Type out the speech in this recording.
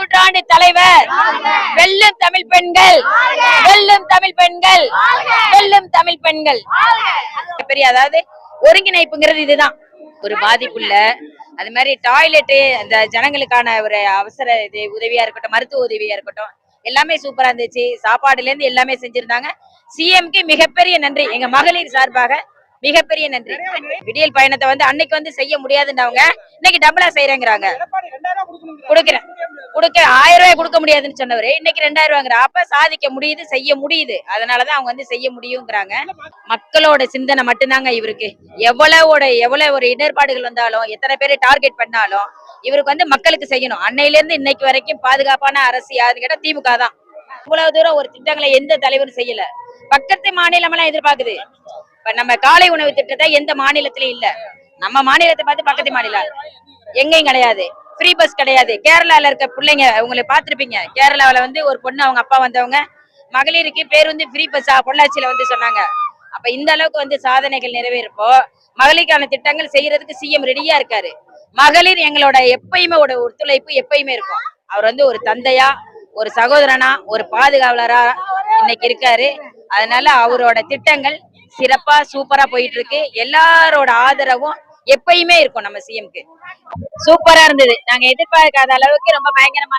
நூற்றாண்டு தலைவர் வெல்லும் தமிழ் பெண்கள், வெல்லும் தமிழ் பெண்கள், வெல்லும் தமிழ் பெண்கள். பெரிய அதாவது ஒருங்கிணைப்புங்கிறது இதுதான். ஒரு பாதிப்புள்ள அது மாதிரி டாய்லெட்டு, அந்த ஜனங்களுக்கான ஒரு அவசர உதவியா இருக்கட்டும், மருத்துவ உதவியா இருக்கட்டும், எல்லாமே சூப்பரா இருந்துச்சு. சாப்பாடுல இருந்து எல்லாமே செஞ்சிருந்தாங்க. சிஎம்க்கு மிகப்பெரிய நன்றி. எங்க மகளிர் சார்பாக மிகப்பெரிய நன்றி. விடியல் பயணத்தை அன்னைக்கு செய்ய முடியாதுன்றவங்க இன்னைக்கு டபுளா செய்யறேங்கிறாங்க. கொடுக்கிறேன் 1000 ரூபாய் கொடுக்க முடியாதுன்னு சொன்னவரு இன்னைக்கு 2000 ரூபாங்கிற. அப்ப சாதிக்க முடியுது, செய்ய முடியுது. அதனாலதான் அவங்க செய்ய முடியுங்கிறாங்க. மக்களோட சிந்தனை மட்டும்தாங்க இவருக்கு. எவ்வளவு ஒரு இடர்பாடுகள் வந்தாலும், எத்தனை பேரை டார்கெட் பண்ணாலும் இவருக்கு மக்களுக்கு செய்யணும். அன்னையில இருந்து இன்னைக்கு வரைக்கும் பாதுகாப்பான அரசு யாருன்னு கேட்டா திமுக தான். இவ்வளவு தூரம் ஒரு திட்டங்களை எந்த தலைவரும் செய்யல. பக்கத்து மாநிலம் எல்லாம் எதிர்பார்க்குது. இப்ப நம்ம காலை உணவு திட்டத்தை எந்த மாநிலத்திலயும் இல்ல. நம்ம மாநிலத்தை பார்த்து பக்கத்து மாநிலம் எங்கேயும் கிடையாது. ஃப்ரீ பஸ் கிடையாது. கேரளால இருக்க பிள்ளைங்க அவங்களை பாத்திருப்பீங்க. கேரளாவில ஒரு பொண்ணு அவங்க அப்பா வந்தவங்க மகளிருக்கு பேர் ஃப்ரீ பஸ்ஸா பொள்ளாச்சியில சொன்னாங்க. அப்ப இந்த அளவுக்கு சாதனைகள் நிறைவேறப்போ மகளிருக்கான திட்டங்கள் செய்யறதுக்கு சிஎம் ரெடியா இருக்காரு. மகளிர் எங்களோட எப்பயுமே ஒத்துழைப்பு எப்பயுமே இருக்கும். அவர் ஒரு தந்தையா, ஒரு சகோதரனா, ஒரு பாதுகாவலரா இன்னைக்கு இருக்காரு. அதனால அவரோட திட்டங்கள் சிறப்பா சூப்பரா போயிட்டு இருக்கு. எல்லாரோட ஆதரவும் எப்பயுமே இருக்கும் நம்ம சிஎம்க்கு. சூப்பரா இருந்தது. நாங்க எதிர்பார்க்காத அளவுக்கு ரொம்ப பயங்கரமா